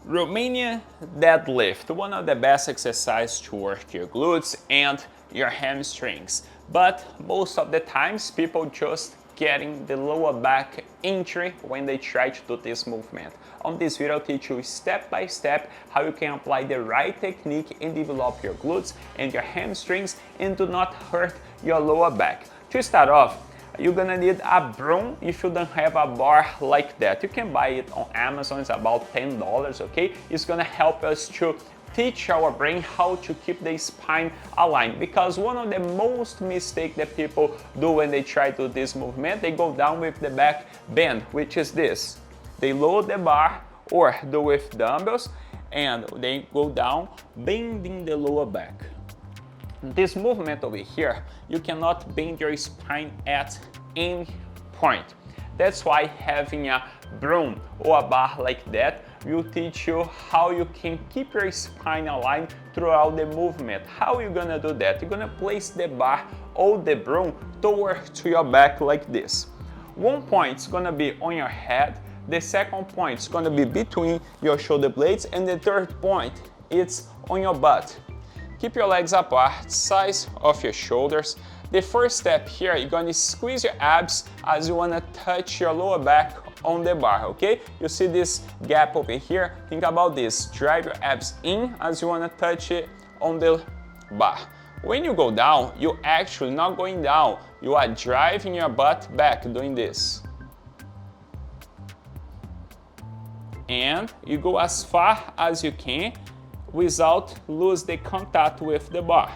Romanian deadlift, one of the best exercises to work your glutes and your hamstrings. But most of the times people just getting the lower back injury when they try to do this movement. On this video I'll teach you step by step how you can apply the right technique and develop your glutes and your hamstrings and do not hurt your lower back. To start off, you're gonna need a broom if you don't have a bar like that. You can buy it on Amazon, it's about $10, okay? It's gonna help us to teach our brain how to keep the spine aligned, because one of the most mistakes that people do when they try to do this movement, they go down with the back bend, which is this. They load the bar or do with dumbbells and they go down bending the lower back. This movement over here, you cannot bend your spine at any point. That's why having a broom or a bar like that will teach you how you can keep your spine aligned throughout the movement. How are you gonna do that? You're gonna place the bar or the broom toward to your back like this. One point is gonna be on your head, the second point is gonna be between your shoulder blades, and the third point is on your butt. Keep your legs apart, size of your shoulders. The first step here, you're gonna squeeze your abs as you wanna touch your lower back on the bar, okay? You see this gap over here? Think about this. Drive your abs in as you wanna touch it on the bar. When you go down, you're actually not going down. You are driving your butt back, doing this. And you go as far as you can without lose the contact with the bar.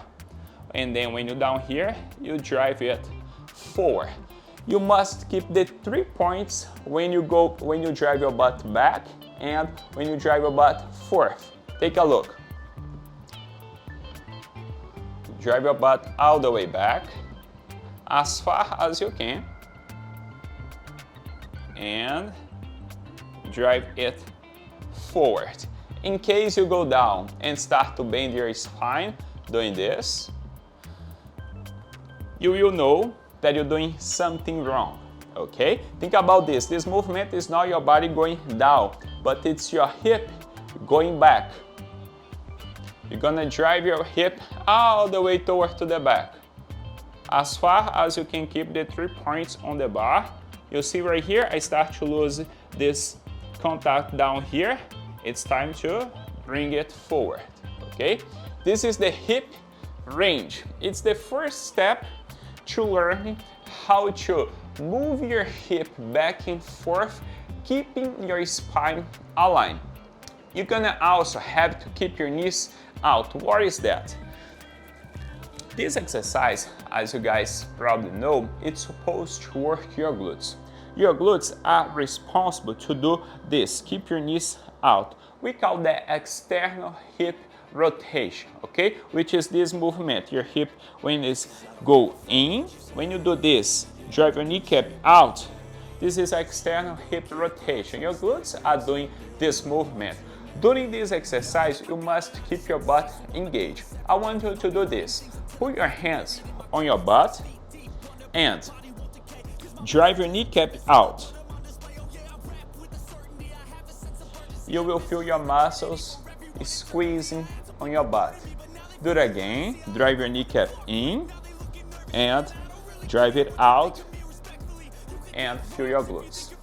And then when you're down here, you drive it forward. You must keep the 3 points when you drive your butt back and when you drive your butt forward. Take a look. Drive your butt all the way back as far as you can and drive it forward. In case you go down and start to bend your spine doing this, you will know that you're doing something wrong, okay? Think about this. This movement is not your body going down, but it's your hip going back. You're gonna drive your hip all the way toward to the back. As far as you can keep the 3 points on the bar. You see right here, I start to lose this contact down here. It's time to bring it forward, okay? This is the hip range. It's the first step to learn how to move your hip back and forth, keeping your spine aligned. You're gonna also have to keep your knees out. What is that? This exercise, as you guys probably know, it's supposed to work your glutes. Your glutes are responsible to do this, keep your knees out. We call that external hip rotation, okay? Which is this movement. Your hip, when it go in, when you do this, drive your kneecap out. This is external hip rotation. Your glutes are doing this movement. During this exercise, you must keep your butt engaged. I want you to do this. Put your hands on your butt and drive your kneecap out. You will feel your muscles squeezing on your butt. Do it again. Drive your kneecap in and drive it out and feel your glutes.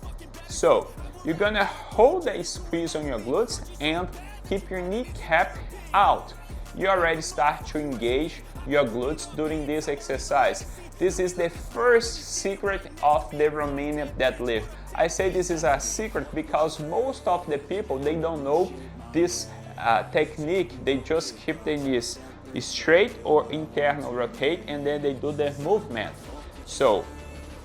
So you're gonna hold a squeeze on your glutes and keep your kneecap out. You already start to engage your glutes during this exercise. This is the first secret of the Romanian deadlift. I say this is a secret because most of the people, they don't know this technique. They just keep the knees straight or internal rotate and then they do the movement. So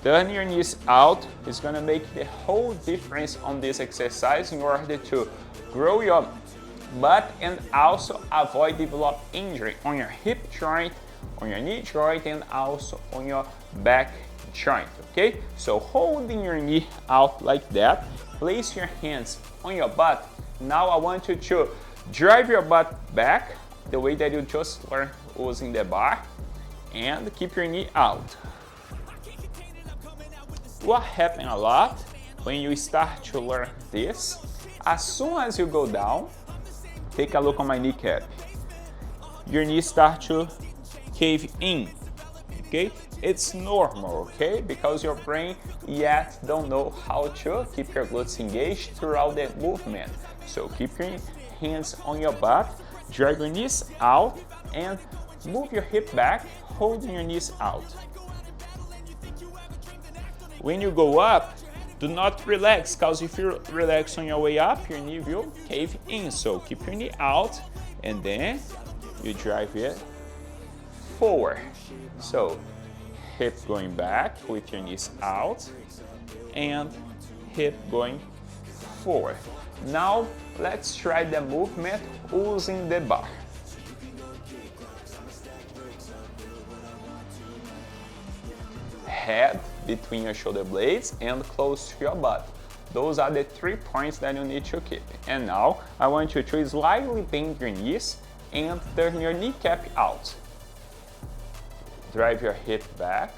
turn your knees out is gonna make the whole difference on this exercise in order to grow your butt and also avoid develop injury on your hip joint, on your knee joint, and also on your back joint, okay? So holding your knee out like that, place your hands on your butt. Now I want you to drive your butt back the way that you just learned using the bar and keep your knee out. What happens a lot when you start to learn this, As soon as you go down, take a look on my kneecap. Your knees start to cave in, okay? It's normal, okay? Because your brain yet don't know how to keep your glutes engaged throughout the movement. So keep your hands on your butt, drag your knees out, and move your hip back, holding your knees out. When you go up, do not relax, because if you relax on your way up, your knee will cave in. So keep your knee out, and then you drive it forward. So hip going back with your knees out, and hip going forward. Now let's try the movement using the bar. Head between your shoulder blades and close to your butt. Those are the 3 points that you need to keep. And now I want you to slightly bend your knees and turn your kneecap out. Drive your hip back.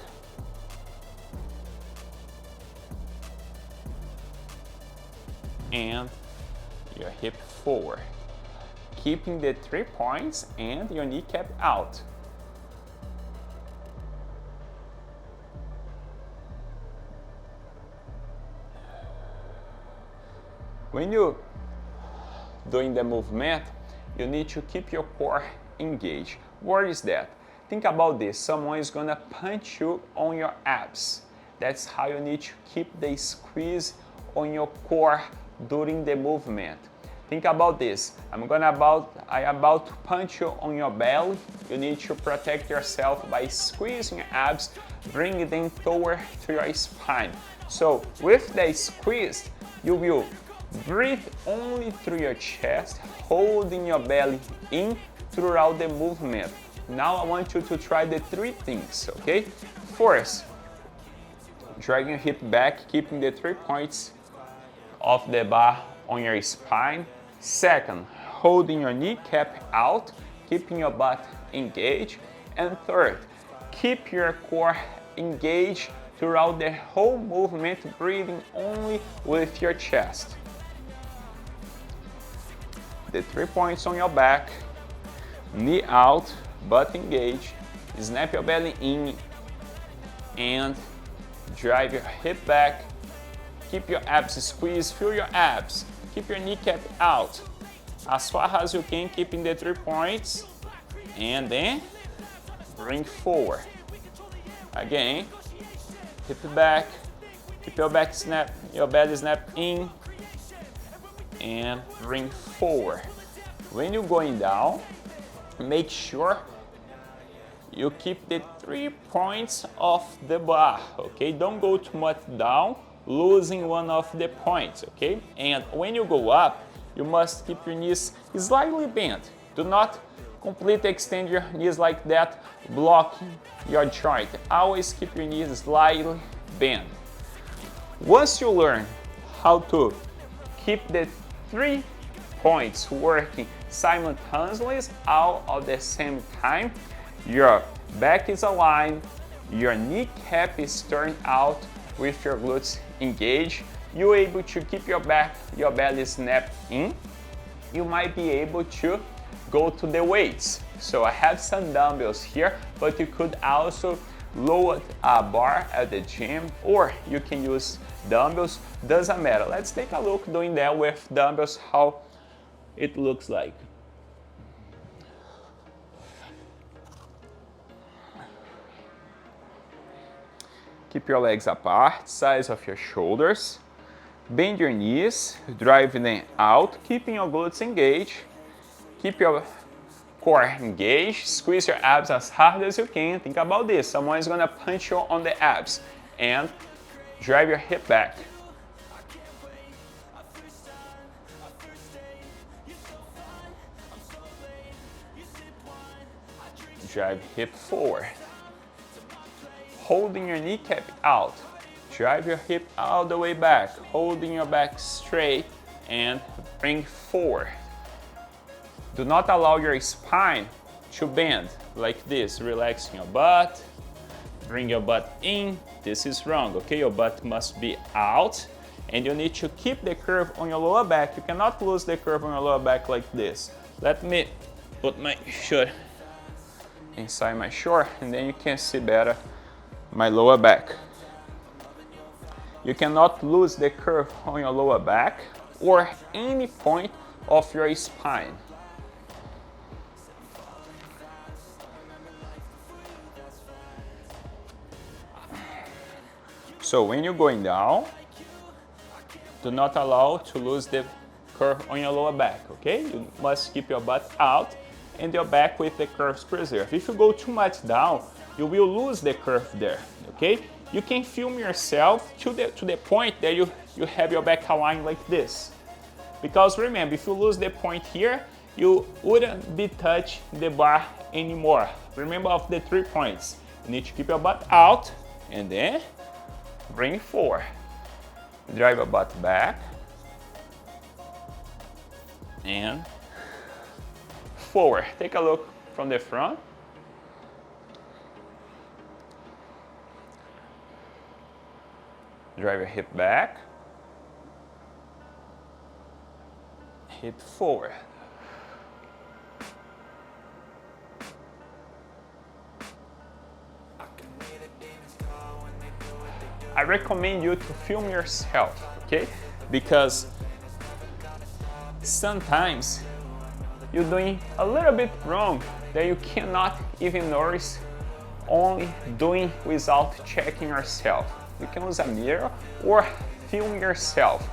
And your hip forward. Keeping the 3 points and your kneecap out. When you're doing the movement, you need to keep your core engaged. What is that? Think about this. Someone is gonna punch you on your abs. That's how you need to keep the squeeze on your core during the movement. Think about this. I about to punch you on your belly. You need to protect yourself by squeezing your abs, bring them toward to your spine. So with the squeeze, you will breathe only through your chest, holding your belly in throughout the movement. Now I want you to try the 3 things, okay? First, drag your hip back, keeping the 3 points of the bar on your spine. Second, holding your kneecap out, keeping your butt engaged. And third, keep your core engaged throughout the whole movement, breathing only with your chest. The 3 points on your back, knee out, butt engaged, snap your belly in, and drive your hip back. Keep your abs squeezed, feel your abs. Keep your kneecap out as far as you can, keeping the 3 points, and then bring forward. Again, hip back, keep your back snap, your belly snap in, and bring forward. When you're going down, make sure you keep the 3 points of the bar, okay? Don't go too much down, losing one of the points, okay? And when you go up, you must keep your knees slightly bent. Do not completely extend your knees like that, blocking your joint. Always keep your knees slightly bent. Once you learn how to keep the 3 points working simultaneously all at the same time, your back is aligned, your kneecap is turned out with your glutes engaged, you're able to keep your belly snapped in, you might be able to go to the weights. So I have some dumbbells here, but you could also lower a bar at the gym, or you can use dumbbells, doesn't matter. Let's take a look doing that with dumbbells, how it looks like. Keep your legs apart, size of your shoulders. Bend your knees, drive them out, keeping your glutes engaged. Keep your core engaged, squeeze your abs as hard as you can. Think about this, someone is gonna punch you on the abs, and drive your hip back. Drive hip forward. Holding your kneecap out. Drive your hip all the way back, holding your back straight, and bring forward. Do not allow your spine to bend like this. Relaxing your butt, bring your butt in. This is wrong, okay? Your butt must be out, and you need to keep the curve on your lower back. You cannot lose the curve on your lower back like this. Let me put my shirt inside my short, and then you can see better my lower back. You cannot lose the curve on your lower back or any point of your spine. So when you're going down, do not allow to lose the curve on your lower back, okay? You must keep your butt out and your back with the curves preserved. If you go too much down, you will lose the curve there, okay? You can film yourself to the point that you have your back aligned like this. Because remember, if you lose the point here, you wouldn't be touching the bar anymore. Remember of the 3 points. You need to keep your butt out and then bring it forward. Drive your butt back and forward. Take a look from the front. Drive your hip back. Hip forward. I recommend you to film yourself, okay? Because sometimes you're doing a little bit wrong that you cannot even notice only doing without checking yourself. You can use a mirror or film yourself.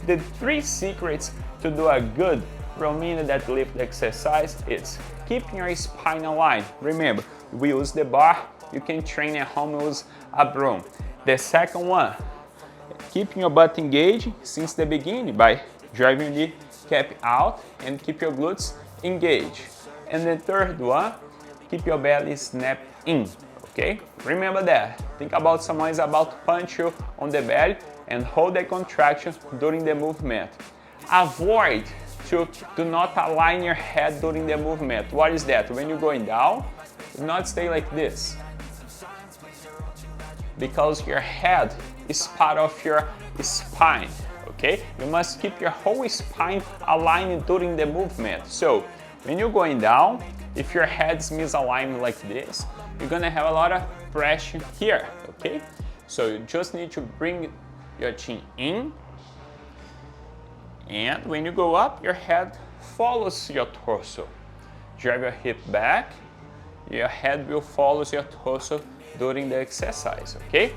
The 3 secrets to do a good Romanian deadlift exercise is keeping your spine aligned. Remember, we use the bar, you can train at home, use a broom. The second one, keeping your butt engaged since the beginning by driving your kneecap out and keep your glutes engaged. And the third one, keep your belly snapped in, okay? Remember that. Think about someone is about to punch you on the belly and hold the contraction during the movement. Avoid to do not align your head during the movement. What is that? When you're going down, do not stay like this. Because your head is part of your spine, okay? You must keep your whole spine aligned during the movement. So when you're going down, if your head's misaligned like this, you're gonna have a lot of pressure here, okay? So you just need to bring your chin in, and when you go up, your head follows your torso. Drive your hip back, your head will follow your torso during the exercise, okay?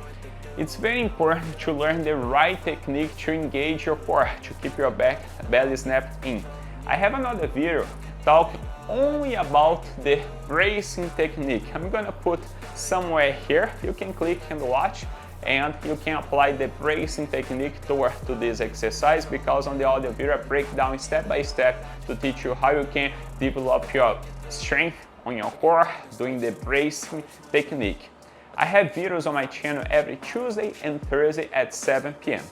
It's very important to learn the right technique to engage your core, to keep your belly snapped in. I have another video talking only about the bracing technique. I'm gonna put somewhere here. You can click and watch, and you can apply the bracing technique to this exercise, because on the other video I break down step by step to teach you how you can develop your strength on your core doing the bracing technique. I have videos on my channel every Tuesday and Thursday at 7 p.m.